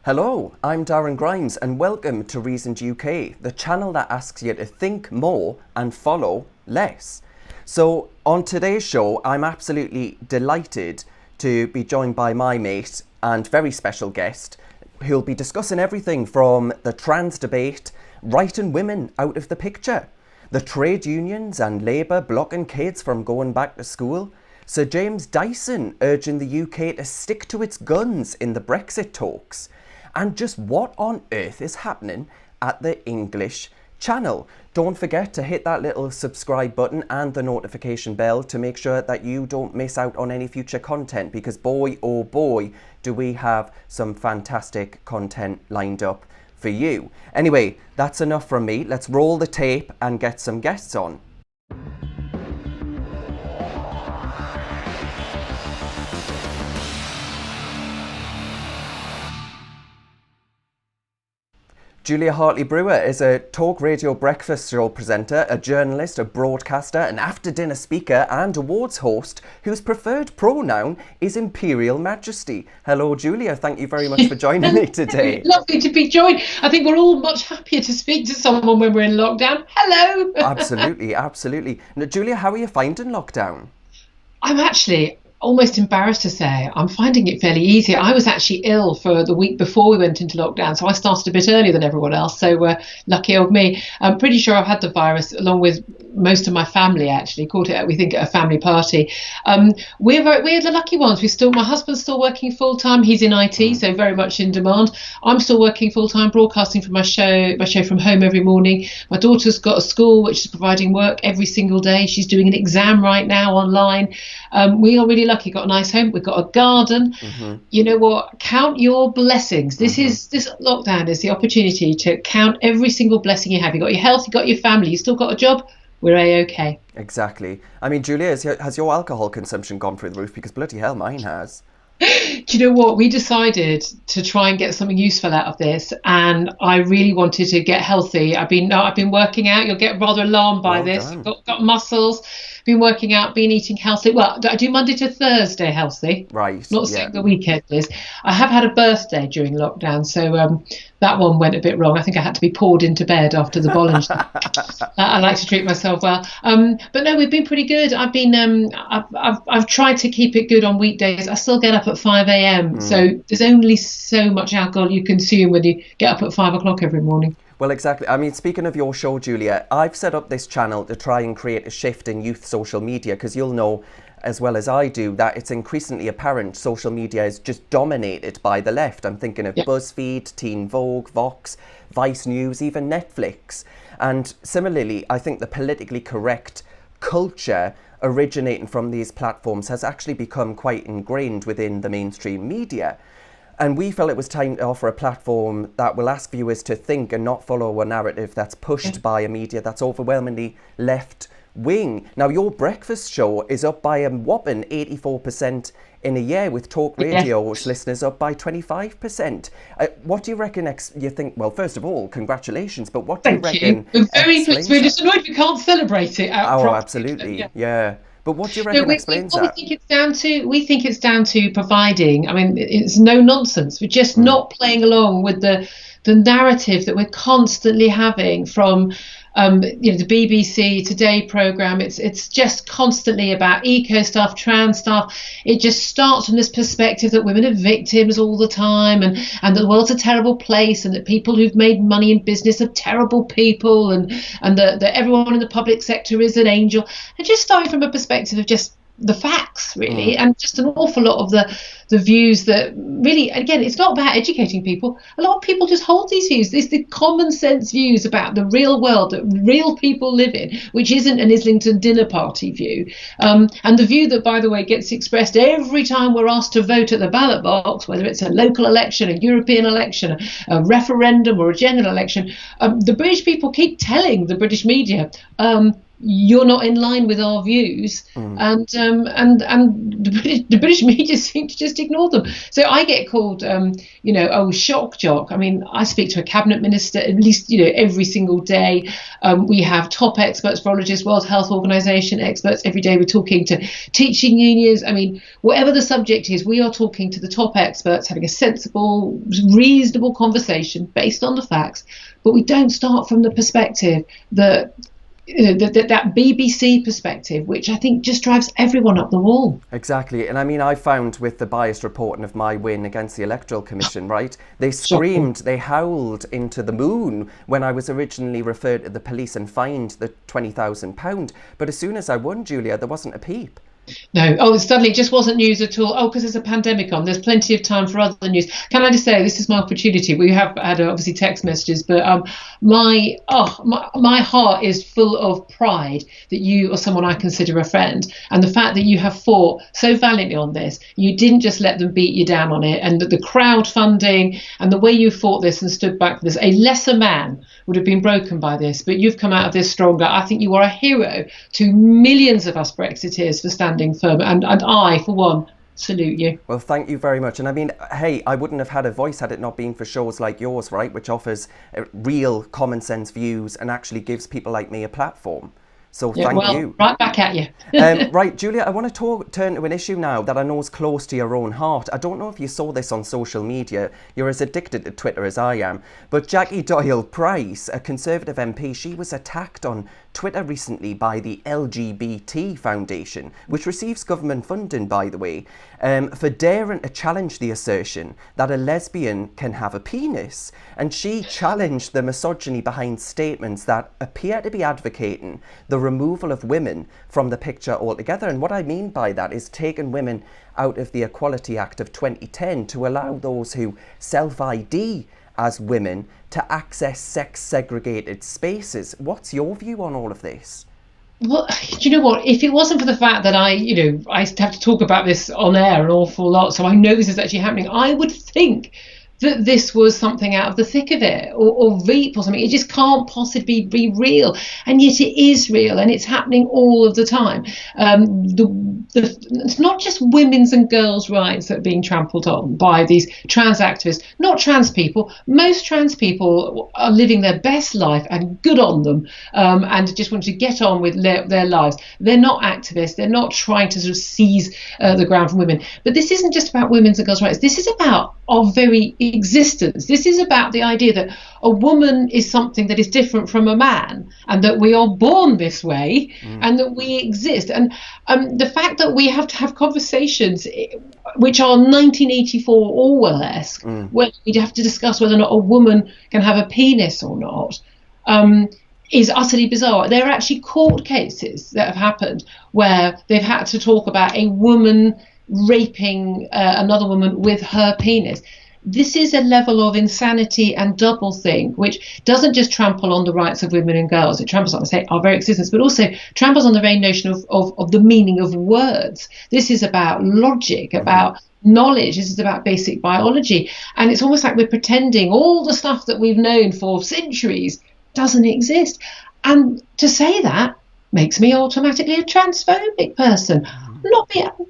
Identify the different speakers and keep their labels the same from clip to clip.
Speaker 1: Hello, I'm Darren Grimes and welcome to Reasoned UK, the channel that asks you to think more and follow less. So on today's show, I'm absolutely delighted to be joined by my mate and very special guest who'll be discussing everything from the trans debate, writing women out of the picture, the trade unions and Labour blocking kids from going back to school, Sir James Dyson urging the UK to stick to its guns in the Brexit talks, and just what on earth is happening at the English Channel. Don't forget to hit that little subscribe button and the notification bell to make sure that you don't miss out on any future content, because boy, oh boy, do we have some fantastic content lined up for you. Anyway, that's enough from me. Let's roll the tape and get some guests on. Julia Hartley-Brewer is a talk radio breakfast show presenter, a journalist, a broadcaster, an after-dinner speaker and awards host whose preferred pronoun is Imperial Majesty. Hello, Julia. Thank you very much for joining me today.
Speaker 2: Lovely to be joined. I think we're all much happier to speak to someone when we're in lockdown. Hello.
Speaker 1: Absolutely, absolutely. Now, Julia, how are you finding lockdown?
Speaker 2: I'm actually almost embarrassed to say I'm finding it fairly easy. I was actually ill for the week before we went into lockdown, so I started a bit earlier than everyone else, so lucky old me. I'm pretty sure I've had the virus along with most of my family, actually. Caught it, we think, at a family party. We're the lucky ones. My husband's still working full-time. He's in IT, so very much in demand. I'm still working full-time, broadcasting from my show from home every morning. My daughter's got a school which is providing work every single day. She's doing an exam right now online. We are really lucky. Got a nice home. We've got a garden. Mm-hmm. You know what? Count your blessings. This lockdown is the opportunity to count every single blessing you have. You got your health. You got your family. You still got a job. We're A-OK.
Speaker 1: Exactly. I mean, Julia, has your alcohol consumption gone through the roof? Because bloody hell, mine has.
Speaker 2: Do you know what? We decided to try and get something useful out of this, and I really wanted to get healthy. I've been working out. You'll get rather alarmed by this. Got muscles. Been working out, been eating healthy. Well, I do Monday to Thursday healthy.
Speaker 1: Right.
Speaker 2: Not saying the weekend is. I have had a birthday during lockdown, so that one went a bit wrong. I think I had to be poured into bed after the Bollinger. I like to treat myself well. But no, we've been pretty good. I've tried to keep it good on weekdays. I still get up at 5 a.m. So there's only so much alcohol you consume when you get up at 5 o'clock every morning.
Speaker 1: Well, exactly. I mean, speaking of your show, Julia, I've set up this channel to try and create a shift in youth social media, because you'll know as well as I do that it's increasingly apparent social media is just dominated by the left. I'm thinking of BuzzFeed, Teen Vogue, Vox, Vice News, even Netflix. And similarly, I think the politically correct culture originating from these platforms has actually become quite ingrained within the mainstream media. And we felt it was time to offer a platform that will ask viewers to think and not follow a narrative that's pushed by a media that's overwhelmingly left-wing. Now, your breakfast show is up by a whopping 84% in a year, with talkRADIO's listeners up by 25%. What do you reckon you think? Well, first of all, congratulations, but what do you reckon?
Speaker 2: We're very pleased. We're just annoyed we can't celebrate it.
Speaker 1: Absolutely, yeah. But what do you reckon explains that?
Speaker 2: We think it's down to providing. I mean, it's no nonsense. We're just not playing along with the narrative that we're constantly having from the BBC Today programme. It's just constantly about eco stuff, trans stuff. It just starts from this perspective that women are victims all the time, and that the world's a terrible place, and that people who've made money in business are terrible people, and that everyone in the public sector is an angel. And just starting from a perspective of just the facts, really, and just an awful lot of the views that really, again, it's not about educating people. A lot of people just hold these views. There's the common sense views about the real world that real people live in, which isn't an Islington dinner party view. And the view that, by the way, gets expressed every time we're asked to vote at the ballot box, whether it's a local election, a European election, a referendum or a general election, the British people keep telling the British media, you're not in line with our views, and the British media seem to just ignore them. So I get called, shock jock. I mean, I speak to a cabinet minister at least, every single day. We have top experts, virologists, World Health Organization experts every day. We're talking to teaching unions. I mean, whatever the subject is, we are talking to the top experts, having a sensible, reasonable conversation based on the facts. But we don't start from the perspective that that BBC perspective, which I think just drives everyone up the wall.
Speaker 1: Exactly. And I mean, I found with the biased reporting of my win against the Electoral Commission, right, they screamed, they howled into the moon when I was originally referred to the police and fined the £20,000. But as soon as I won, Julia, there wasn't a peep.
Speaker 2: No. Oh, suddenly it just wasn't news at all. Oh, because there's a pandemic on. There's plenty of time for other news. Can I just say, this is my opportunity. We have had obviously text messages, but my heart is full of pride that you are someone I consider a friend, and the fact that you have fought so valiantly on this. You didn't just let them beat you down on it, and the crowdfunding and the way you fought this and stood back for this. A lesser man would have been broken by this, but you've come out of this stronger. I think you are a hero to millions of us Brexiteers for standing firm, and I, for one, salute you.
Speaker 1: Well, thank you very much. And I mean, hey, I wouldn't have had a voice had it not been for shows like yours, right, which offers real common sense views and actually gives people like me a platform. So thank you.
Speaker 2: Right back at you.
Speaker 1: Right, Julia, I want to turn to an issue now that I know is close to your own heart. I don't know if you saw this on social media. You're as addicted to Twitter as I am. But Jackie Doyle-Price, a Conservative MP, she was attacked on Twitter recently by the LGBT Foundation, which receives government funding, by the way, for daring to challenge the assertion that a lesbian can have a penis. And she challenged the misogyny behind statements that appear to be advocating the removal of women from the picture altogether. And what I mean by that is taking women out of the Equality Act of 2010 to allow those who self-ID as women to access sex-segregated spaces. What's your view on all of this?
Speaker 2: Well, do you know what? If it wasn't for the fact that I have to talk about this on air an awful lot, so I know this is actually happening, I would think that this was something out of the thick of it, or Veep or something. It just can't possibly be real, and yet it is real, and it's happening all of the time. It's not just women's and girls' rights that are being trampled on by these trans activists, not trans people. Most trans people are living their best life, and good on them, and just want to get on with their lives. They're not activists. They're not trying to sort of seize the ground from women. But this isn't just about women's and girls' rights. This is about our very existence. This is about the idea that a woman is something that is different from a man, and that we are born this way, and that we exist. And the fact that we have to have conversations which are 1984 Orwell-esque, where we have to discuss whether or not a woman can have a penis or not, is utterly bizarre. There are actually court cases that have happened where they've had to talk about a woman raping another woman with her penis. This is a level of insanity and doublethink which doesn't just trample on the rights of women and girls. It tramples on, say, our very existence, but also tramples on the very notion of the meaning of words. This is about logic, about knowledge. This is about basic biology. And it's almost like we're pretending all the stuff that we've known for centuries doesn't exist. And to say that makes me automatically a transphobic person.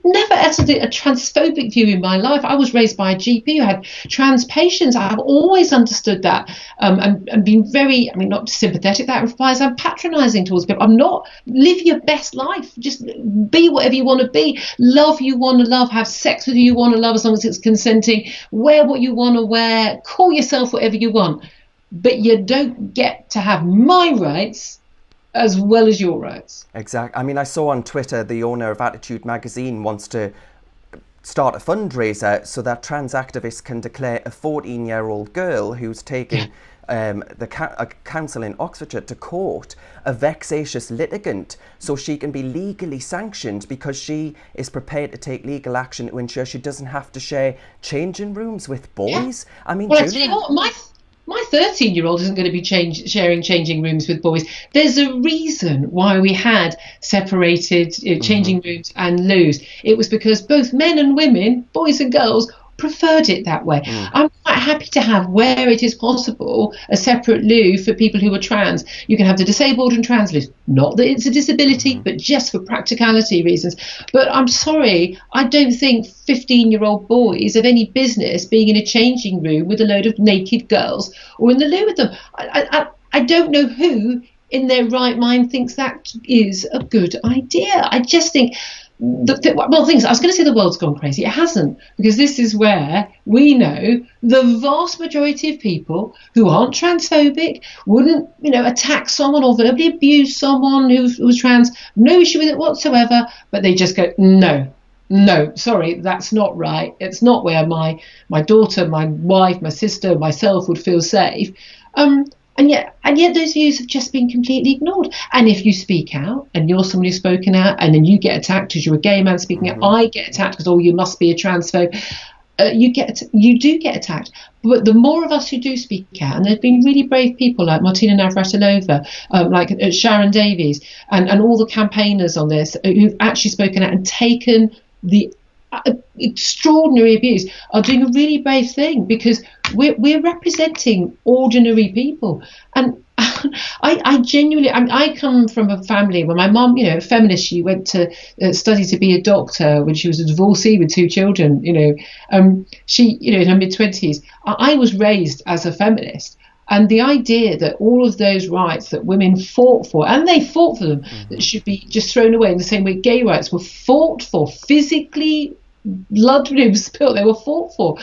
Speaker 2: Never uttered a transphobic view in my life. I was raised by a GP who had trans patients. I've always understood that and been very, not sympathetic. That implies I'm patronising towards people. I'm not. Live your best life. Just be whatever you want to be. Love who you want to love. Have sex with who you want to love as long as it's consenting. Wear what you want to wear. Call yourself whatever you want. But you don't get to have my rights as well as your rights.
Speaker 1: Exactly. I saw on Twitter the owner of Attitude magazine wants to start a fundraiser so that trans activists can declare a 14-year-old girl who's taking a council in Oxfordshire to court a vexatious litigant so she can be legally sanctioned because she is prepared to take legal action to ensure she doesn't have to share changing rooms with boys.
Speaker 2: Julia, my 13-year-old isn't going to be sharing changing rooms with boys. There's a reason why we had separated changing rooms and loos. It was because both men and women, boys and girls, preferred it that way. I'm quite happy to have, where it is possible, a separate loo for people who are trans. You can have the disabled and trans loo. Not that it's a disability, but just for practicality reasons. But I'm sorry, I don't think 15-year-old boys have any business being in a changing room with a load of naked girls or in the loo with them. I don't know who in their right mind thinks that is a good idea. I just think I was going to say the world's gone crazy. It hasn't, because this is where we know the vast majority of people who aren't transphobic wouldn't, attack someone or verbally abuse someone who's trans, no issue with it whatsoever, but they just go, no, sorry, that's not right. It's not where my daughter, my wife, my sister, myself would feel safe. And yet those views have just been completely ignored. And if you speak out, and you're someone who's spoken out, and then you get attacked because you're a gay man speaking out, I get attacked because, you must be a transphobe. You do get attacked. But the more of us who do speak out, and there have been really brave people like Martina Navratilova, like Sharon Davies, and all the campaigners on this who've actually spoken out and taken the extraordinary abuse, are doing a really brave thing, because we're representing ordinary people. And I genuinely, I come from a family where my mum, feminist, she went to study to be a doctor when she was a divorcee with 2 children, she, in her mid-20s. I was raised as a feminist. And the idea that all of those rights that women fought for, and they fought for them, that should be just thrown away in the same way gay rights were fought for, physically, blood spilled, they were fought for.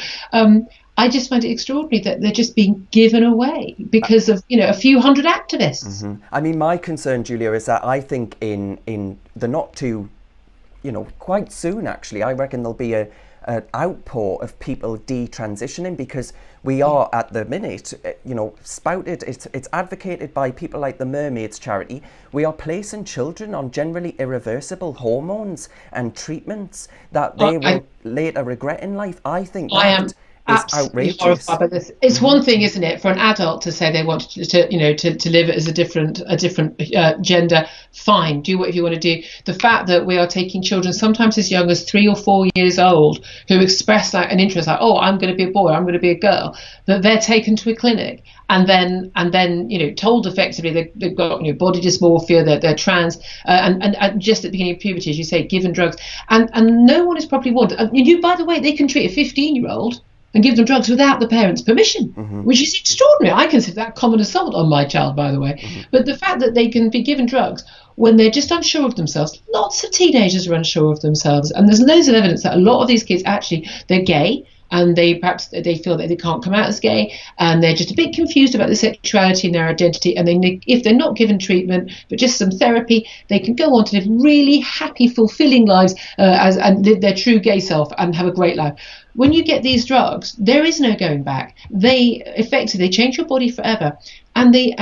Speaker 2: I just find it extraordinary that they're just being given away because of, a few hundred activists.
Speaker 1: I mean, my concern, Julia, is that I think in the not too, quite soon, actually, I reckon there'll be an outpour of people detransitioning, because we are at the minute, spouted, it's advocated by people like the Mermaids charity. We are placing children on generally irreversible hormones and treatments that they will later regret in life. I think that is outrageous.
Speaker 2: It's one thing, isn't it, for an adult to say they want to live as a different gender. Fine, do whatever you want to do. The fact that we are taking children sometimes as young as 3 or 4 years old who express an interest, like, I'm going to be a boy, I'm going to be a girl, that they're taken to a clinic and then told effectively they've got body dysmorphia, they're trans, and just at the beginning of puberty, as you say, given drugs, and no one is properly warned. By the way, they can treat a 15-year-old and give them drugs without the parents' permission, which is extraordinary. I consider that common assault on my child, by the way. But the fact that they can be given drugs when they're just unsure of themselves, lots of teenagers are unsure of themselves, and there's loads of evidence that a lot of these kids actually, they're gay, and they feel that they can't come out as gay, and they're just a bit confused about their sexuality and their identity, and if they're not given treatment but just some therapy, they can go on to live really happy, fulfilling lives and live their true gay self and have a great life. When you get these drugs, there is no going back. They effectively change your body forever. And the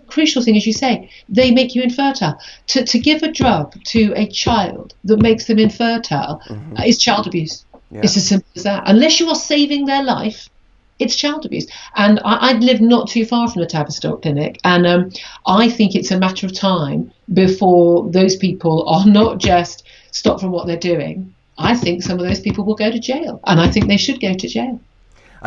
Speaker 2: crucial thing, as you say, they make you infertile. To give a drug to a child that makes them infertile is child abuse. Yeah. It's as simple as that. Unless you are saving their life, it's child abuse. And I live not too far from the Tavistock Clinic, and I think it's a matter of time before those people are not just stopped from what they're doing. I think some of those people will go to jail, and I think they should go to jail.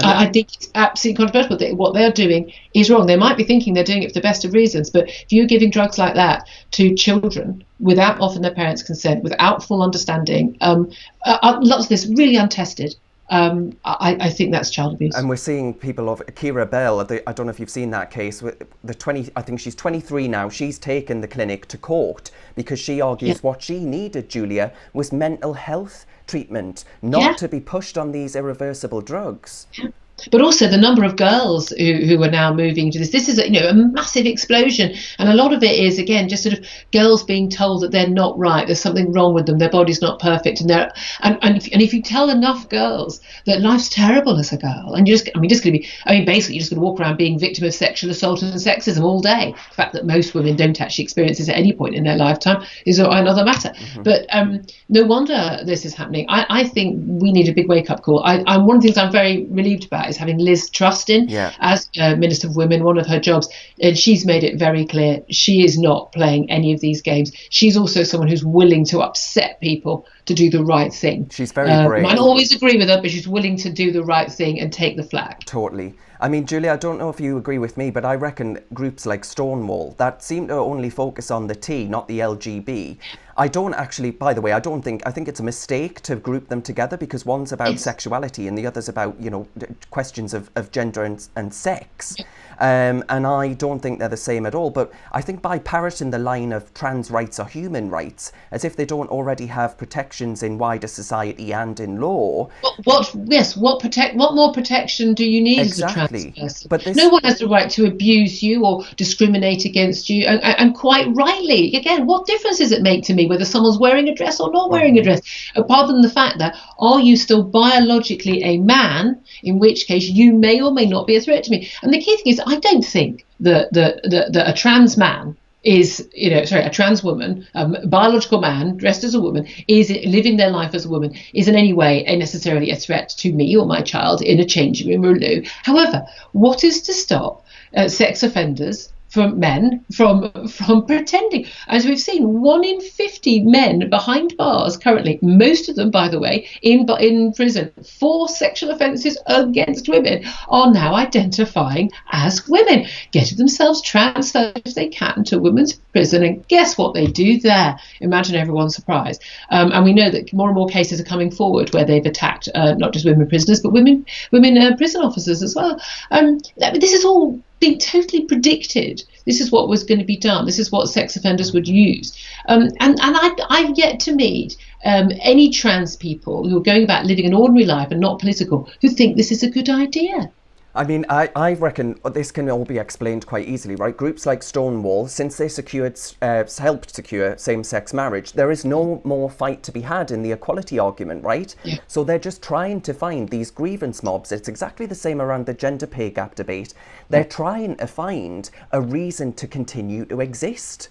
Speaker 2: I think it's absolutely controversial. What they're doing is wrong. They might be thinking they're doing it for the best of reasons, but if you're giving drugs like that to children without often their parents' consent, without full understanding, lots of this really untested, I think that's child abuse.
Speaker 1: And we're seeing people of Kira Bell. I don't know if you've seen that case. I think she's 23 now. She's taken the clinic to court because she argues what she needed, Julia, was mental health treatment, not to be pushed on these irreversible drugs.
Speaker 2: Yeah. But also the number of girls who are now moving to this. This is a massive explosion, and a lot of it is again just sort of girls being told that they're not right. There's something wrong with them. Their body's not perfect, and if you tell enough girls that life's terrible as a girl, and basically you're just going to walk around being victim of sexual assault and sexism all day. The fact that most women don't actually experience this at any point in their lifetime is another matter. But no wonder this is happening. I think we need a big wake up call. One of the things I'm very relieved about is having Liz Truss in as Minister for Women, one of her jobs, and she's made it very clear she is not playing any of these games. She's also someone who's willing to upset people to do the right thing.
Speaker 1: She's very brave.
Speaker 2: I might always agree with her, but she's willing to do the right thing and take the flak.
Speaker 1: Totally. I mean, Julia, I don't know if you agree with me, but I reckon groups like Stonewall that seem to only focus on the T, not the LGB. I don't actually, by the way, I think it's a mistake to group them together, because one's about sexuality and the other's about, questions of gender and sex. And I don't think they're the same at all. But I think by parroting the line of trans rights are human rights, as if they don't already have protections in wider society and in law.
Speaker 2: What more protection do you need as a trans person? But no one has the right to abuse you or discriminate against you. And quite rightly, again, what difference does it make to me whether someone's wearing a dress or not wearing a dress? Apart from the fact that, are you still biologically a man, in which case you may or may not be a threat to me. And the key thing is, I don't think that a trans man is, a trans woman, biological man dressed as a woman, is living their life as a woman, is in any way necessarily a threat to me or my child in a changing room or a loo. However, what is to stop sex offenders from pretending? As we've seen, 1 in 50 men behind bars currently, most of them, by the way, in prison for sexual offences against women, are now identifying as women, getting themselves transferred if they can to women's prison, and guess what they do there? Imagine everyone's surprise. And we know that more and more cases are coming forward where they've attacked not just women prisoners, but women prison officers as well. This is all being totally predicted. This is what was going to be done. This is what sex offenders would use. And I've yet to meet any trans people who are going about living an ordinary life and not political who think this is a good idea.
Speaker 1: I mean, I reckon this can all be explained quite easily, right? Groups like Stonewall, since they helped secure same-sex marriage, there is no more fight to be had in the equality argument, right? Yeah. So they're just trying to find these grievance mobs. It's exactly the same around the gender pay gap debate. They're trying to find a reason to continue to exist.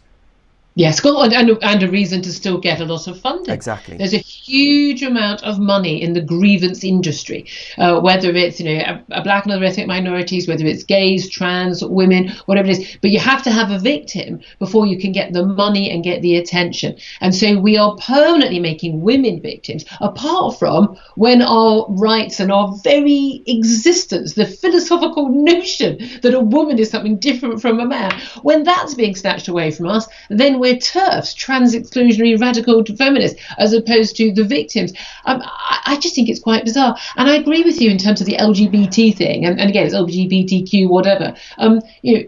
Speaker 2: Yes, and a reason to still get a lot of funding.
Speaker 1: Exactly.
Speaker 2: There's a huge amount of money in the grievance industry, whether it's a black and other ethnic minorities, whether it's gays, trans, women, whatever it is. But you have to have a victim before you can get the money and get the attention. And so we are permanently making women victims, apart from when our rights and our very existence, the philosophical notion that a woman is something different from a man, when that's being snatched away from us, then we're TERFs, trans exclusionary radical feminists, as opposed to the victims. I just think it's quite bizarre. And I agree with you in terms of the LGBT thing. And again, it's LGBTQ, whatever.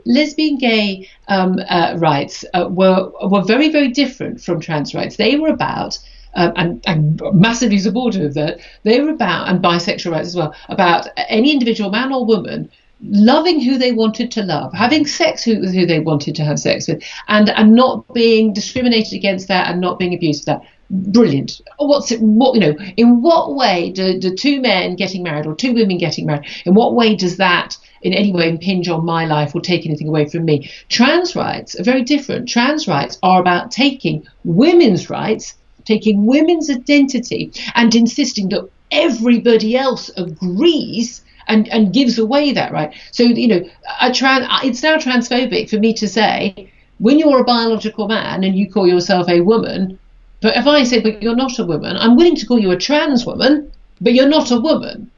Speaker 2: Lesbian, gay rights were very, very different from trans rights. They were about, and massively supportive of that, they were about, and bisexual rights as well, about any individual man or woman loving who they wanted to love, having sex with who they wanted to have sex with, and not being discriminated against that and not being abused for that. Brilliant. In what way do two men getting married or two women getting married, in what way does that in any way impinge on my life or take anything away from me? Trans rights are very different. Trans rights are about taking women's rights, taking women's identity, and insisting that everybody else agrees and gives away that right. So, it's now transphobic for me to say, when you're a biological man and you call yourself a woman, but if I say, but you're not a woman, I'm willing to call you a trans woman, but you're not a woman.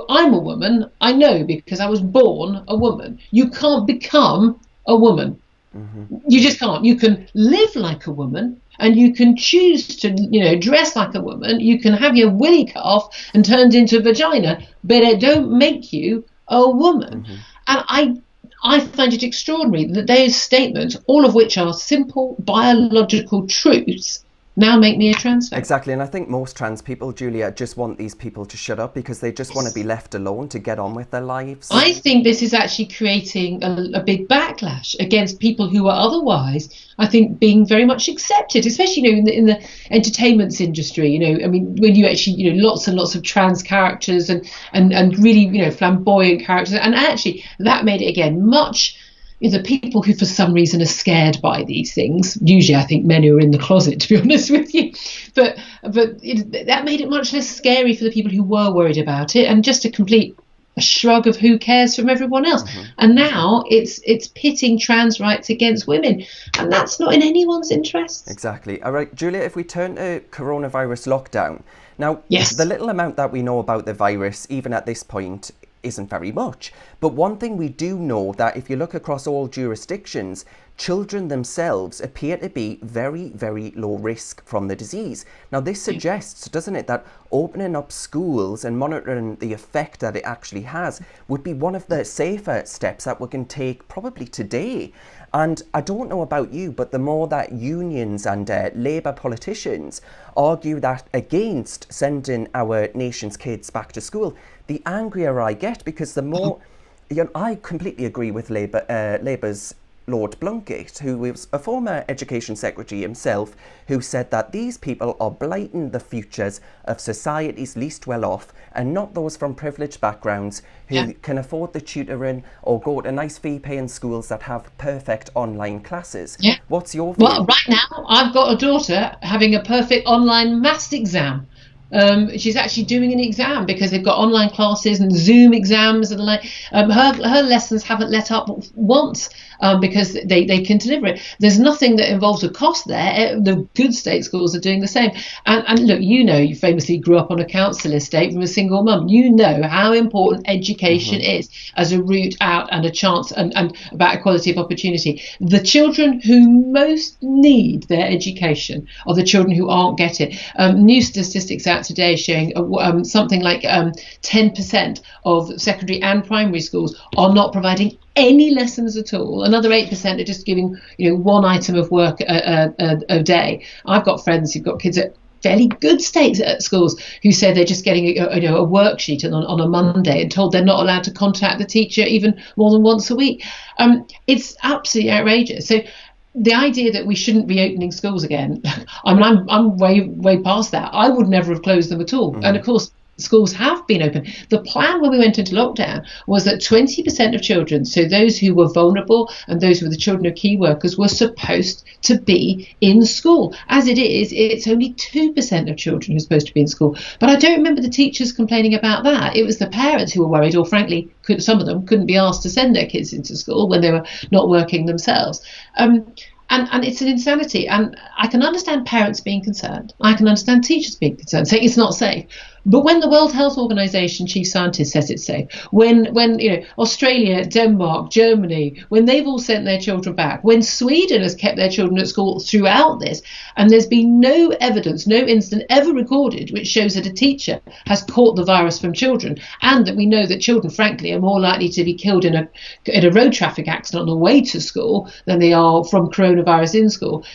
Speaker 2: I'm a woman, I know, because I was born a woman. You can't become a woman. Mm-hmm. You just can't. You can live like a woman, and you can choose to, dress like a woman. You can have your willy cut off and turned into a vagina, but it don't make you a woman. Mm-hmm. And I find it extraordinary that those statements, all of which are simple biological truths, now make me a trans fan.
Speaker 1: Exactly, and I think most trans people, Julia, just want these people to shut up because they just want to be left alone to get on with their lives.
Speaker 2: I think this is actually creating a big backlash against people who are otherwise, I think, being very much accepted, especially in the entertainment industry. When you actually lots and lots of trans characters and really flamboyant characters, and actually that made it again much. The people who for some reason are scared by these things, usually I think men who are in the closet, to be honest with you, but that made it much less scary for the people who were worried about it. And just to complete a shrug of who cares from everyone else. And now it's pitting trans rights against women, and that's not in anyone's interest.
Speaker 1: Exactly. All right, Julia, if we turn to coronavirus lockdown, now,
Speaker 2: Yes.
Speaker 1: the little amount that we know about the virus, even at this point, isn't very much. But one thing we do know, that if you look across all jurisdictions, children themselves appear to be very, very low risk from the disease. Now, this suggests, doesn't it, that opening up schools and monitoring the effect that it actually has would be one of the safer steps that we can take probably today. And I don't know about you, but the more that unions and Labour politicians argue that against sending our nation's kids back to school, the angrier I get, because the more... I completely agree with Labour's Lord Blunkett, who was a former Education Secretary himself, who said that these people are blighting the futures of society's least well-off, and not those from privileged backgrounds who can afford the tutoring or go to nice fee-paying schools that have perfect online classes. What's your view?
Speaker 2: Well, right now, I've got a daughter having a perfect online maths exam. She's actually doing an exam because they've got online classes and Zoom exams and like. Her lessons haven't let up once because they can deliver it. There's nothing that involves a cost there. The good state schools are doing the same. And look, you famously grew up on a council estate from a single mum. You know how important education is as a route out and a chance and about equality of opportunity. The children who most need their education are the children who aren't getting it. New statistics out today showing something like 10% of secondary and primary schools are not providing any lessons at all. Another 8% are just giving one item of work a day. I've got friends who've got kids at fairly good state at schools who say they're just getting a worksheet on a Monday and told they're not allowed to contact the teacher even more than once a week. It's absolutely outrageous. So the idea that we shouldn't be opening schools again, I mean, I'm way past that. I would never have closed them at all. And of course, schools have been open. The plan when we went into lockdown was that 20% of children, so those who were vulnerable and those who were the children of key workers, were supposed to be in school. As it is, it's only 2% of children who are supposed to be in school. But I don't remember the teachers complaining about that. It was the parents who were worried, or frankly, some of them couldn't be asked to send their kids into school when they were not working themselves. And it's an insanity. And I can understand parents being concerned. I can understand teachers being concerned, saying it's not safe. But when the World Health Organization chief scientist says it's safe, when Australia, Denmark, Germany, when they've all sent their children back, when Sweden has kept their children at school throughout this, and there's been no evidence, no incident ever recorded which shows that a teacher has caught the virus from children, and that we know that children, frankly, are more likely to be killed in a road traffic accident on the way to school than they are from coronavirus in school.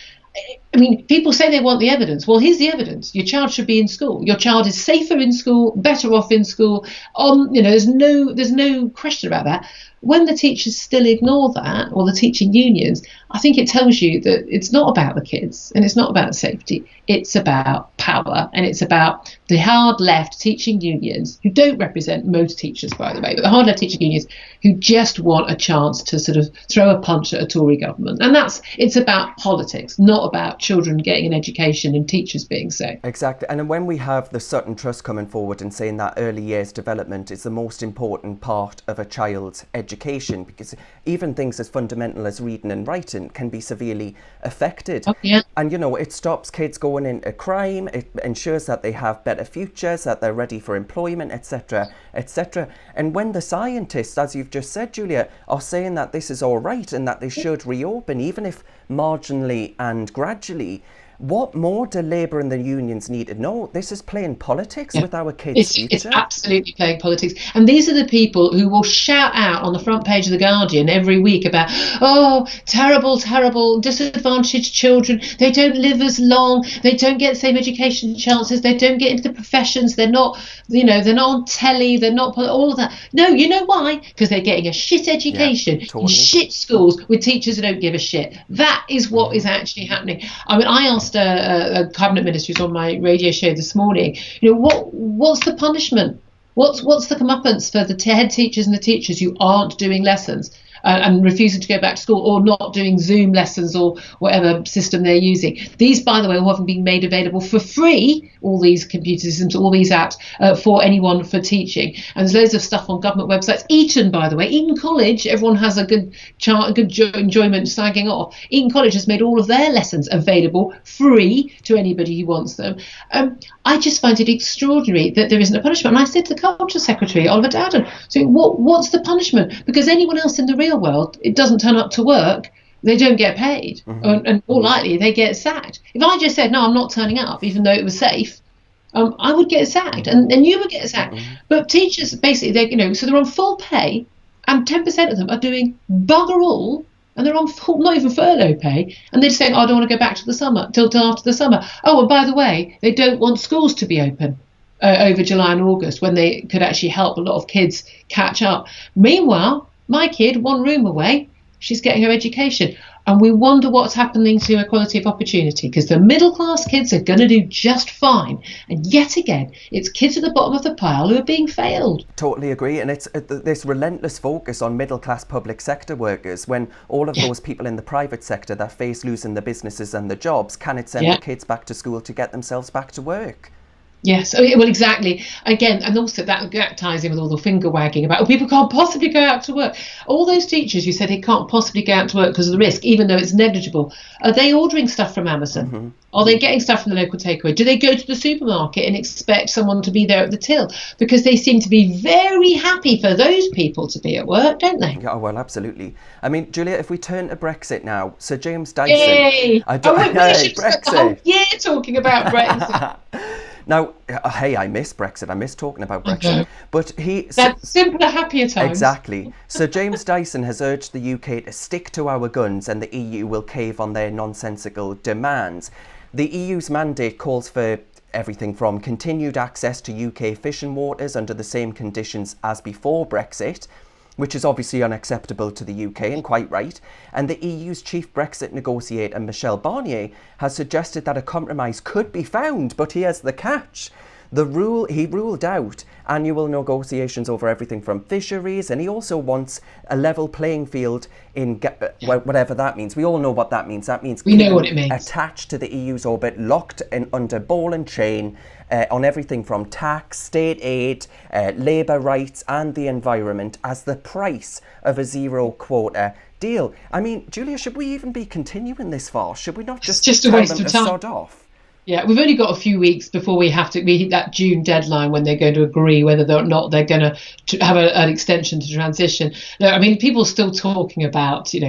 Speaker 2: I mean, people say they want the evidence. Well, here's the evidence. Your child should be in school. Your child is safer in school, better off in school. There's no question about that. When the teachers still ignore that, or the teaching unions, I think it tells you that it's not about the kids and it's not about safety. It's about power, and it's about the hard left teaching unions, who don't represent most teachers, by the way, but the hard left teaching unions who just want a chance to sort of throw a punch at a Tory government. And it's about politics, not about children getting an education and teachers being safe.
Speaker 1: Exactly. And when we have the Sutton Trust coming forward and saying that early years development is the most important part of a child's education, because even things as fundamental as reading and writing can be severely affected.
Speaker 2: Oh, yeah.
Speaker 1: And, it stops kids going into crime. It ensures that they have better futures, that they're ready for employment, etc., etc. And when the scientists, as you've just said, Julia, are saying that this is all right and that they should reopen, even if marginally and gradually, what more do Labour and the unions need to know? This is playing politics with our kids' future.
Speaker 2: It's absolutely playing politics. And these are the people who will shout out on the front page of The Guardian every week about, oh, terrible, terrible, disadvantaged children. They don't live as long. They don't get the same education chances. They don't get into the professions. They're not, they're not on telly. They're not, all of that. No, you know why? Because they're getting a shit education in shit schools with teachers who don't give a shit. That is what is actually happening. I mean, I asked a cabinet minister who's on my radio show this morning, what's the punishment? What's the comeuppance for the head teachers and the teachers who aren't doing lessons? and refusing to go back to school, or not doing Zoom lessons or whatever system they're using. These, by the way, all haven't been made available for free, all these computer systems, all these apps, for anyone for teaching. And there's loads of stuff on government websites. Eton, by the way, Eton College, everyone has a good enjoyment slagging off. Eton College has made all of their lessons available free to anybody who wants them. I just find it extraordinary that there isn't a punishment. And I said to the Culture Secretary, Oliver Dowden, so what's the punishment? Because anyone else in the real world, it doesn't turn up to work, they don't get paid, and more likely they get sacked. If I just said, no, I'm not turning up, even though it was safe, I would get sacked, and you would get sacked. But teachers, basically, so they're on full pay, and 10% of them are doing bugger all, and they're on full, not even furlough pay, and they're saying, I don't want to go back to the summer, till after the summer. Oh, and by the way, they don't want schools to be open over July and August, when they could actually help a lot of kids catch up. Meanwhile, my kid, one room away, she's getting her education. And we wonder what's happening to equality of opportunity, because the middle class kids are going to do just fine. And yet again, it's kids at the bottom of the pile who are being failed.
Speaker 1: Totally agree. And it's this relentless focus on middle class public sector workers, when all of those people in the private sector that face losing the businesses and the jobs cannot send the kids back to school to get themselves back to work.
Speaker 2: Yes, well, exactly. Again, and also that ties in with all the finger wagging about, people can't possibly go out to work. All those teachers who said they can't possibly go out to work because of the risk, even though it's negligible, are they ordering stuff from Amazon? Are they getting stuff from the local takeaway? Do they go to the supermarket and expect someone to be there at the till? Because they seem to be very happy for those people to be at work, don't they?
Speaker 1: Yeah, well, absolutely. I mean, Julia, if we turn to Brexit now, Sir James Dyson...
Speaker 2: Yay!
Speaker 1: We
Speaker 2: should spend the whole year talking about Brexit.
Speaker 1: Now, hey, I miss Brexit. I miss talking about Brexit.
Speaker 2: Okay.
Speaker 1: But
Speaker 2: That's simpler, happier times.
Speaker 1: Exactly. Sir James Dyson has urged the UK to stick to our guns, and the EU will cave on their nonsensical demands. The EU's mandate calls for everything from continued access to UK fishing waters under the same conditions as before Brexit, which is obviously unacceptable to the UK, and quite right. And the EU's chief Brexit negotiator, Michel Barnier, has suggested that a compromise could be found, but here's the catch. He ruled out annual negotiations over everything from fisheries, and he also wants a level playing field in whatever that means. We all know what that means. That means
Speaker 2: we know what it means.
Speaker 1: Attached to the EU's orbit, locked in under ball and chain, on everything from tax, state aid, labour rights and the environment as the price of a zero quota deal. I mean, Julia, should we even be continuing this far? Should we not just
Speaker 2: a
Speaker 1: tell
Speaker 2: waste
Speaker 1: them
Speaker 2: of
Speaker 1: to
Speaker 2: time.
Speaker 1: sod off?
Speaker 2: Yeah, we've only got a few weeks before we hit that June deadline when they're going to agree whether or not they're going to have an extension to transition. No, I mean, people are still talking about, a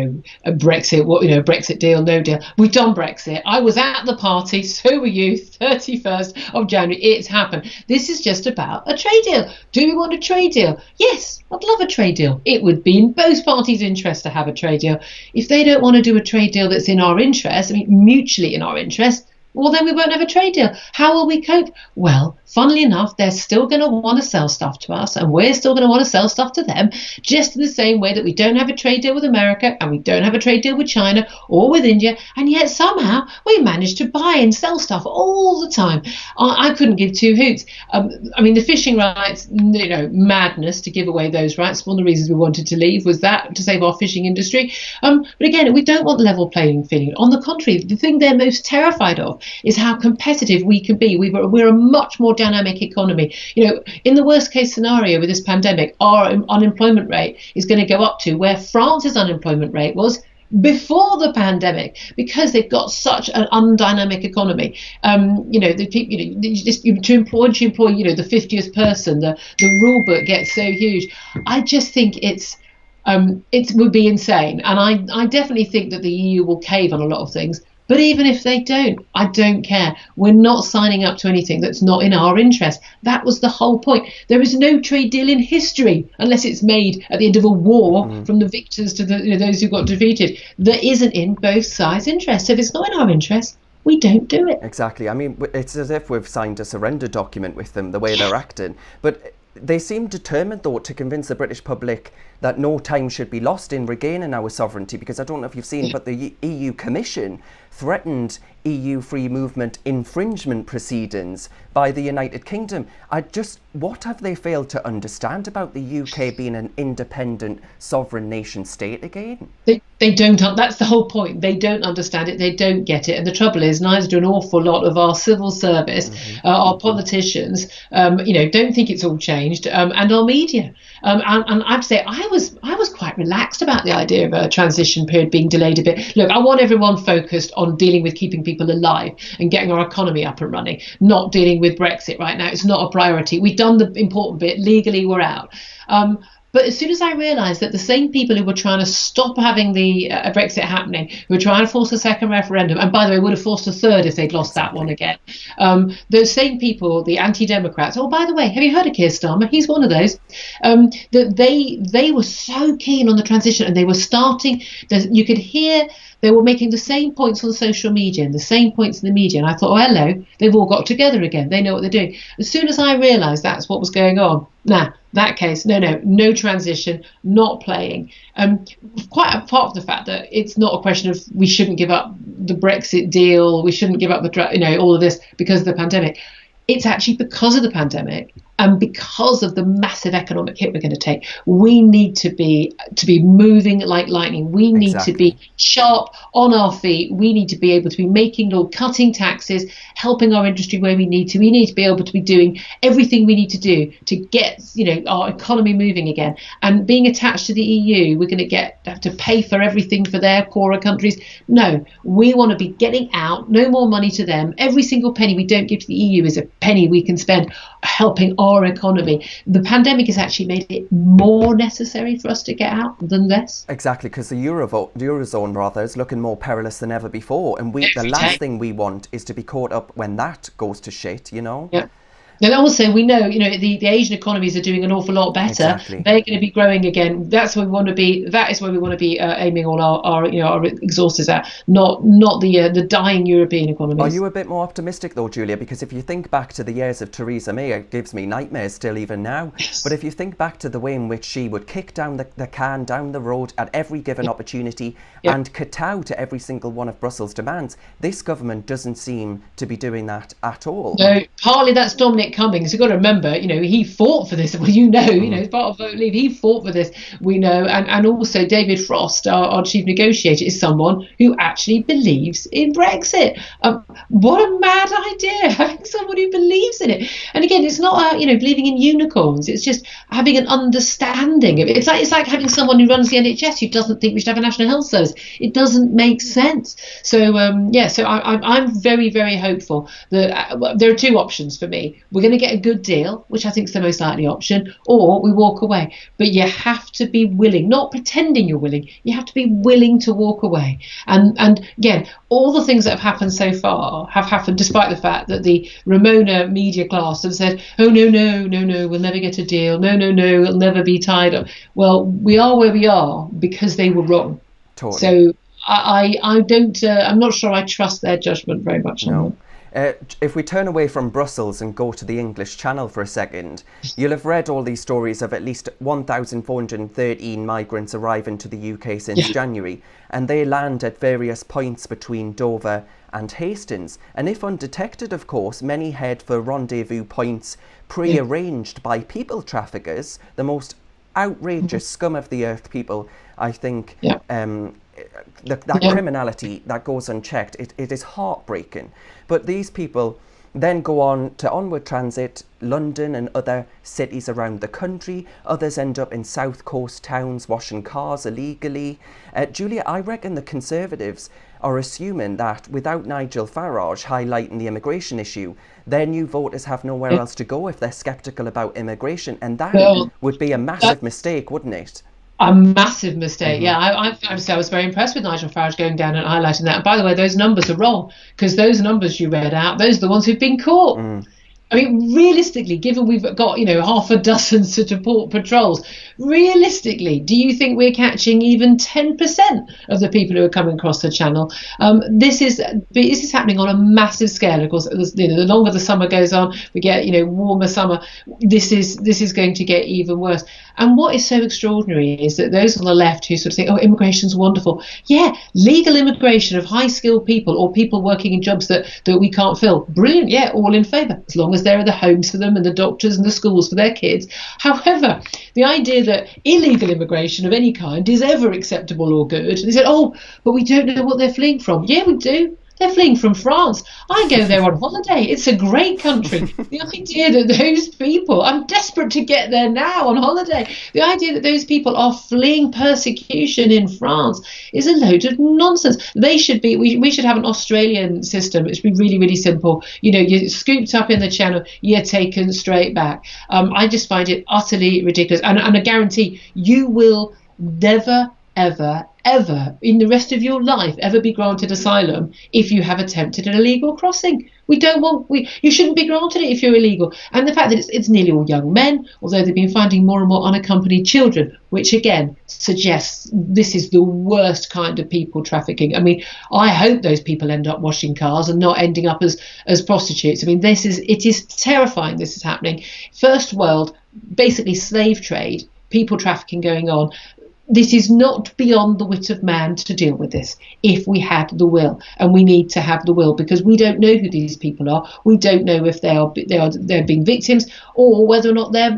Speaker 2: Brexit, Brexit deal, no deal. We've done Brexit. I was at the party, so were you, 31st of January. It's happened. This is just about a trade deal. Do we want a trade deal? Yes, I'd love a trade deal. It would be in both parties' interest to have a trade deal. If they don't want to do a trade deal that's in our interest, mutually in our interest, well, then we won't have a trade deal. How will we cope? Well, funnily enough, they're still going to want to sell stuff to us, and we're still going to want to sell stuff to them, just in the same way that we don't have a trade deal with America, and we don't have a trade deal with China or with India, and yet somehow we manage to buy and sell stuff all the time. I couldn't give two hoots. The fishing rights, madness to give away those rights. One of the reasons we wanted to leave was that, to save our fishing industry. But again, we don't want level playing field. On the contrary, the thing they're most terrified of is how competitive we can be. We're a much more dynamic economy. In the worst case scenario with this pandemic, our unemployment rate is going to go up to where France's unemployment rate was before the pandemic, because they've got such an undynamic economy. To employ the 50th person, the rule book gets so huge. I just think it would be insane, and I definitely think that the EU will cave on a lot of things. But even if they don't, I don't care. We're not signing up to anything that's not in our interest. That was the whole point. There is no trade deal in history, unless it's made at the end of a war from the victors to those who got defeated, that isn't in both sides' interest. So if it's not in our interest, we don't do it.
Speaker 1: Exactly. It's as if we've signed a surrender document with them, the way they're acting. But they seem determined, though, to convince the British public that no time should be lost in regaining our sovereignty, because I don't know if you've seen, but the EU Commission threatened EU free movement infringement proceedings by the United Kingdom. What have they failed to understand about the UK being an independent sovereign nation state again?
Speaker 2: They don't. That's the whole point. They don't understand it. They don't get it. And the trouble is, neither do an awful lot of our civil service, our politicians. Don't think it's all changed, and our media. And I'd say I was quite relaxed about the idea of a transition period being delayed a bit. Look, I want everyone focused on dealing with keeping people alive and getting our economy up and running, not dealing with Brexit right now. It's not a priority. We've done the important bit. Legally, we're out. But as soon as I realised that the same people who were trying to stop having the Brexit happening, who were trying to force a second referendum, and by the way, would have forced a third if they'd lost that one again, those same people, the anti-democrats, oh, by the way, have you heard of Keir Starmer? He's one of those, that they were so keen on the transition, and they were starting, you could hear they were making the same points on social media and the same points in the media. And I thought, oh, hello, they've all got together again. They know what they're doing. As soon as I realised that's what was going on, that case, no transition, not playing. Quite apart from the fact that it's not a question of we shouldn't give up the Brexit deal, we shouldn't give up all of this because of the pandemic. It's actually because of the pandemic and because of the massive economic hit we're going to take. We need to be moving like lightning. We need to be sharp on our feet. We need to be able to be making law, cutting taxes, helping our industry where we need to. We need to be able to be doing everything we need to do to get our economy moving again. And being attached to the EU, we're going to have to pay for everything for their poorer countries. No, we want to be getting out. No more money to them. Every single penny we don't give to the EU is a penny we can spend helping our economy. The pandemic has actually made it more necessary for us to get out than less.
Speaker 1: Exactly, because the Eurozone rather is looking more perilous than ever before, and the last thing we want is to be caught up when that goes to shit,
Speaker 2: Yeah. And also, we know, the Asian economies are doing an awful lot better.
Speaker 1: Exactly.
Speaker 2: They're going to be growing again. That's where we want to be. That is where we want to be aiming all our resources at, not the dying European economies.
Speaker 1: Are you a bit more optimistic though, Julia? Because if you think back to the years of Theresa May, it gives me nightmares still even now.
Speaker 2: Yes.
Speaker 1: But if you think back to the way in which she would kick down the can down the road at every given opportunity and kowtow to every single one of Brussels' demands, this government doesn't seem to be doing that at all.
Speaker 2: No, partly that's Dominic Cummings. You've got to remember, he fought for this. Well, as part of Vote Leave, he fought for this, we know. And also David Frost, our chief negotiator, is someone who actually believes in Brexit. What a mad idea, having someone who believes in it. And again, it's not, believing in unicorns. It's just having an understanding of it. It's like having someone who runs the NHS who doesn't think we should have a national health service. It doesn't make sense. So, I'm very, very hopeful that there are two options for me. We're going to get a good deal, which I think is the most likely option, or we walk away. But you have to be willing, not pretending you're willing. You have to be willing to walk away. And again, all the things that have happened so far have happened despite the fact that the Ramona media class have said, oh, no, we'll never get a deal. No, it'll never be tied up. Well, we are where we are because they were wrong.
Speaker 1: Totally.
Speaker 2: So I don't, I'm not sure I trust their judgment very much.
Speaker 1: No. If we turn away from Brussels and go to the English Channel for a second, you'll have read all these stories of at least 1,413 migrants arriving to the UK since January, and they land at various points between Dover and Hastings. And if undetected, of course, many head for rendezvous points pre-arranged by people traffickers, the most outrageous scum of the earth people, I think. That criminality that goes unchecked, it is heartbreaking. But these people then go on to onward transit, London and other cities around the country. Others end up in South Coast towns washing cars illegally. Julia, I reckon the Conservatives are assuming that without Nigel Farage highlighting the immigration issue, their new voters have nowhere else to go if they're sceptical about immigration. And that would be a massive mistake, wouldn't it?
Speaker 2: A massive mistake. I was very impressed with Nigel Farage going down and highlighting that. And by the way, those numbers are wrong, because those numbers you read out, those are the ones who've been caught. I mean, realistically, given we've got, half a dozen to deport patrols, realistically, do you think we're catching even 10% of the people who are coming across the channel? This is happening on a massive scale. Of course, the longer the summer goes on, we get warmer summer. This is going to get even worse. And what is so extraordinary is that those on the left who sort of think, oh, immigration's wonderful. Yeah, legal immigration of high-skilled people or people working in jobs that we can't fill. Brilliant, yeah, all in favour, as long as there are the homes for them and the doctors and the schools for their kids. However, the idea that illegal immigration of any kind is ever acceptable or good, they said, oh, but we don't know what they're fleeing from. Yeah, we do. They're fleeing from France. I go there on holiday. It's a great country. The idea that those people, I'm desperate to get there now on holiday. The idea that those people are fleeing persecution in France is a load of nonsense. They should be, we should have an Australian system. It should be really, really simple. You're scooped up in the channel, you're taken straight back. I just find it utterly ridiculous. And I guarantee you will never, ever in the rest of your life ever be granted asylum if you have attempted an illegal crossing. You shouldn't be granted it if you're illegal. And the fact that it's nearly all young men, although they've been finding more and more unaccompanied children, which again suggests this is the worst kind of people trafficking. I mean, I hope those people end up washing cars and not ending up as prostitutes. I mean, it is terrifying this is happening. First world, basically slave trade, people trafficking going on. This is not beyond the wit of man to deal with this if we had the will, and we need to have the will because we don't know who these people are. We don't know if they're being victims or whether or not they're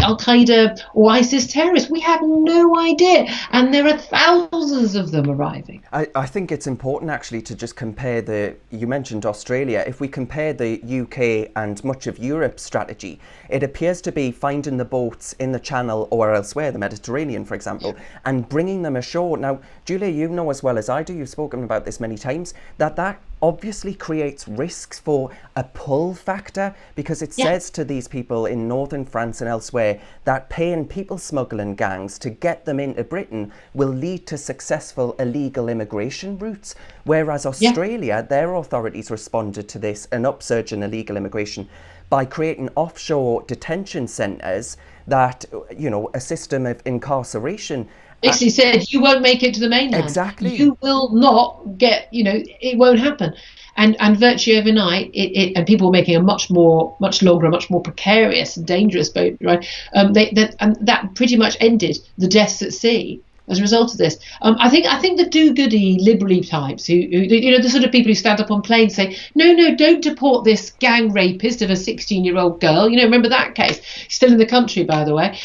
Speaker 2: Al Qaeda or ISIS terrorists. We have no idea, and there are thousands of them arriving.
Speaker 1: I think it's important actually to just compare you mentioned Australia. If we compare the UK and much of Europe's strategy, it appears to be finding the boats in the Channel or elsewhere, the Mediterranean, for example, and bringing them ashore. Now, Julia, you know as well as I do, you've spoken about this many times, that obviously creates risks for a pull factor because it says to these people in northern France and elsewhere that paying people smuggling gangs to get them into Britain will lead to successful illegal immigration routes. Whereas Australia, their authorities responded to this, an upsurge in illegal immigration, by creating offshore detention centres that, a system of incarceration.
Speaker 2: Basically said, you won't make it to the mainland.
Speaker 1: Exactly.
Speaker 2: You will not get, it won't happen. And virtually overnight, and people were making a much longer, much more precarious and dangerous boat, right? That pretty much ended the deaths at sea as a result of this. I think the do-goody, liberally types who the sort of people who stand up on planes say, no, don't deport this gang rapist of a 16-year-old girl. Remember that case? Still in the country, by the way.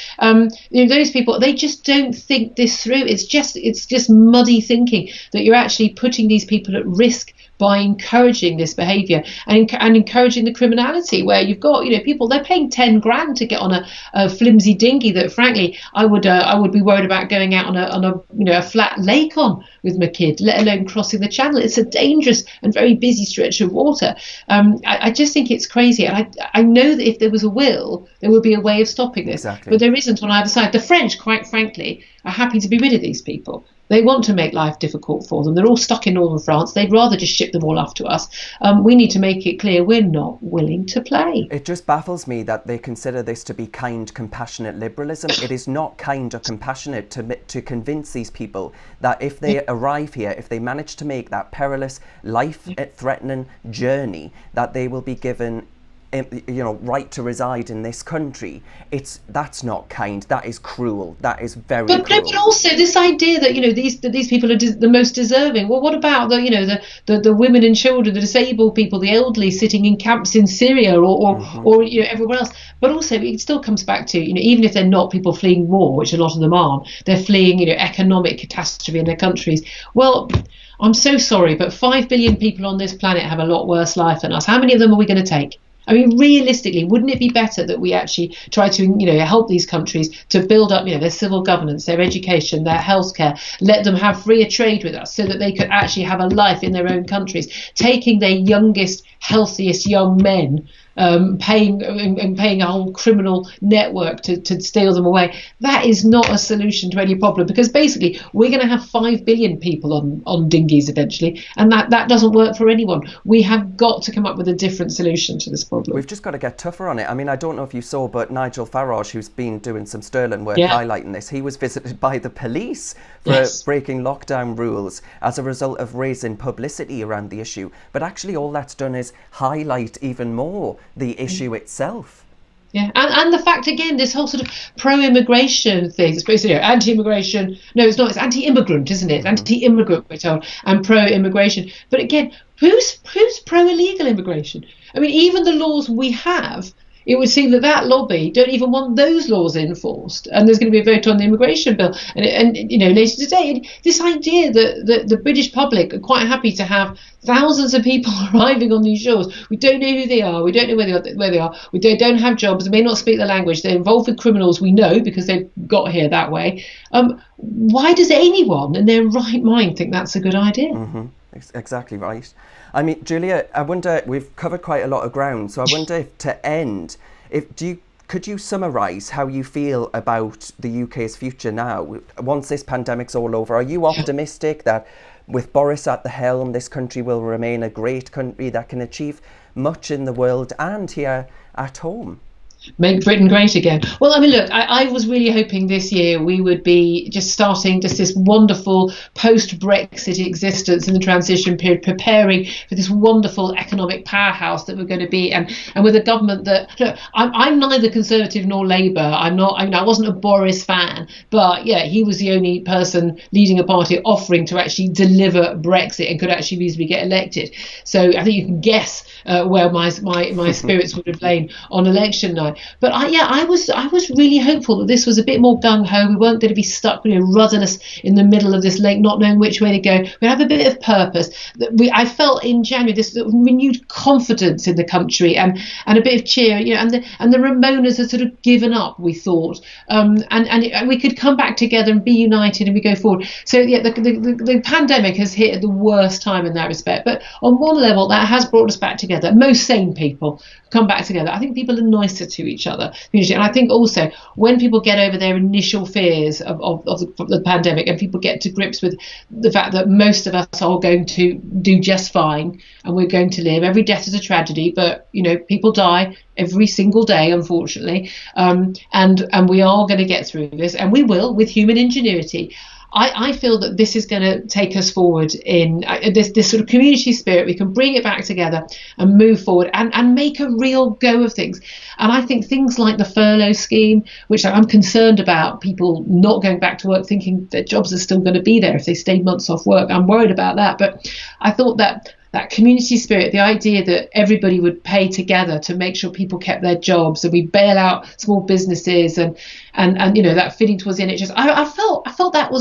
Speaker 2: Those people, they just don't think this through. It's just muddy thinking that you're actually putting these people at risk by encouraging this behaviour and encouraging the criminality, where you've got people, they're paying 10 grand to get on a flimsy dinghy that frankly I would be worried about going out on a flat lake on with my kid, let alone crossing the channel. It's a dangerous and very busy stretch of water. I just think it's crazy, and I know that if there was a will, there would be a way of stopping this.
Speaker 1: Exactly.
Speaker 2: But there isn't on either side. The French, quite frankly, are happy to be rid of these people. They want to make life difficult for them. They're all stuck in northern France. They'd rather just ship them all off to us. We need to make it clear we're not willing to play.
Speaker 1: It just baffles me that they consider this to be kind, compassionate liberalism. It is not kind or compassionate to convince these people that if they arrive here, if they manage to make that perilous, life-threatening journey, that they will be given right to reside in this country. That's not kind. That is cruel. That is very cruel.
Speaker 2: But also this idea that these people are the most deserving. Well, what about the women and children, the disabled people, the elderly sitting in camps in Syria or everywhere else? But also it still comes back to even if they're not people fleeing war, which a lot of them aren't, they're fleeing economic catastrophe in their countries. Well, I'm so sorry, but 5 billion people on this planet have a lot worse life than us. How many of them are we going to take? I mean, realistically, wouldn't it be better that we actually try to, help these countries to build up, their civil governance, their education, their healthcare, let them have freer trade with us so that they could actually have a life in their own countries, taking their youngest, healthiest young men paying a whole criminal network to steal them away. That is not a solution to any problem, because basically we're going to have 5 billion people on dinghies eventually, and that doesn't work for anyone. We have got to come up with a different solution to this problem.
Speaker 1: We've just got to get tougher on it. I mean, I don't know if you saw, but Nigel Farage, who's been doing some sterling work highlighting this, he was visited by the police for breaking lockdown rules as a result of raising publicity around the issue. But actually all that's done is highlight even more the issue itself.
Speaker 2: Yeah, and the fact, again, this whole sort of pro-immigration thing, it's basically anti-immigration. No, it's not. It's anti-immigrant, isn't it?
Speaker 1: Mm-hmm.
Speaker 2: Anti-immigrant, we're told, and pro-immigration. But again, who's pro-illegal immigration? I mean, even the laws we have, it would seem that lobby don't even want those laws enforced. And there's going to be a vote on the immigration bill, and later today. And this idea that the British public are quite happy to have thousands of people arriving on these shores. We don't know who they are. We don't know where they are. They don't have jobs. They may not speak the language. They're involved with criminals. We know because they've got here that way. Why does anyone in their right mind think that's a good idea?
Speaker 1: Mm-hmm. Exactly right. I mean, Julia, I wonder, we've covered quite a lot of ground, so I wonder if to end, could you summarise how you feel about the UK's future now, once this pandemic's all over? Are you optimistic that with Boris at the helm, this country will remain a great country that can achieve much in the world and here at home?
Speaker 2: Make Britain great again. Well, I mean, look, I was really hoping this year we would be just starting just this wonderful post-Brexit existence in the transition period, preparing for this wonderful economic powerhouse that we're going to be, and with a government that, look, I'm neither Conservative nor Labour. I wasn't a Boris fan, but yeah, he was the only person leading a party offering to actually deliver Brexit and could actually reasonably get elected. So I think you can guess where my spirits would have lain on election night. But I was really hopeful that this was a bit more gung-ho. We weren't going to be stuck, rudderless in the middle of this lake, not knowing which way to go. We have a bit of purpose. I felt in January this renewed confidence in the country and a bit of cheer, and the Ramonas had sort of given up, we thought, and we could come back together and be united and we go forward. So yeah, the pandemic has hit at the worst time in that respect. But on one level, that has brought us back together. Most sane people come back together. I think people are nicer to each other. And I think also when people get over their initial fears of the pandemic and people get to grips with the fact that most of us are going to do just fine and we're going to live. Every death is a tragedy, but people die every single day, unfortunately, and we are going to get through this, and we will, with human ingenuity. I feel that this is going to take us forward in this sort of community spirit. We can bring it back together and move forward and make a real go of things. And I think things like the furlough scheme, which I'm concerned about, people not going back to work thinking their jobs are still going to be there if they stay months off work. I'm worried about that. But I thought that community spirit, the idea that everybody would pay together to make sure people kept their jobs, and we bail out small businesses and that feeding towards the NHS. I felt that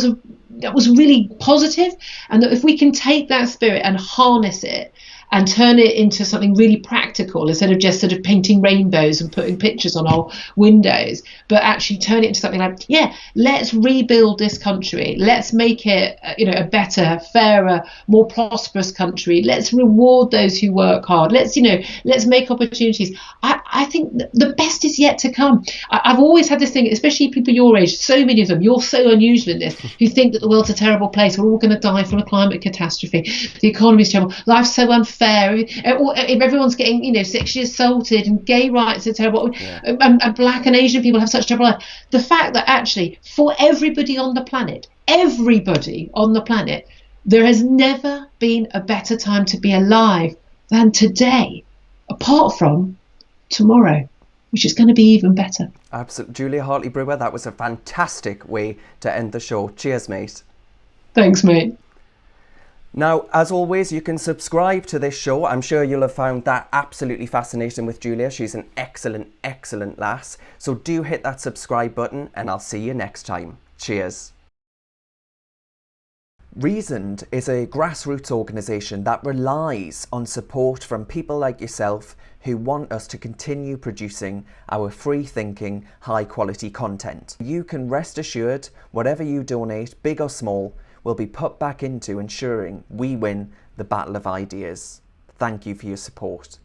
Speaker 2: was really positive, and that if we can take that spirit and harness it and turn it into something really practical, instead of just sort of painting rainbows and putting pictures on our windows, but actually turn it into something like, let's rebuild this country. Let's make it, a better, fairer, more prosperous country. Let's reward those who work hard. Let's make opportunities. I think the best is yet to come. I've always had this thing, especially people your age, so many of them, you're so unusual in this, who think that the world's a terrible place. We're all going to die from a climate catastrophe. The economy's terrible. Life's so unfair. If everyone's getting sexually assaulted and gay rights are terrible, and black and Asian people have such terrible life. The fact that actually for everybody on the planet, there has never been a better time to be alive than today, apart from tomorrow, which is going to be even better.
Speaker 1: Absolutely. Julia Hartley-Brewer, that was a fantastic way to end the show. Cheers, mate.
Speaker 2: Thanks, mate.
Speaker 1: Now, as always, you can subscribe to this show. I'm sure you'll have found that absolutely fascinating with Julia. She's an excellent, excellent lass. So do hit that subscribe button and I'll see you next time. Cheers. Reasoned is a grassroots organisation that relies on support from people like yourself who want us to continue producing our free-thinking, high-quality content. You can rest assured whatever you donate, big or small, will be put back into ensuring we win the battle of ideas. Thank you for your support.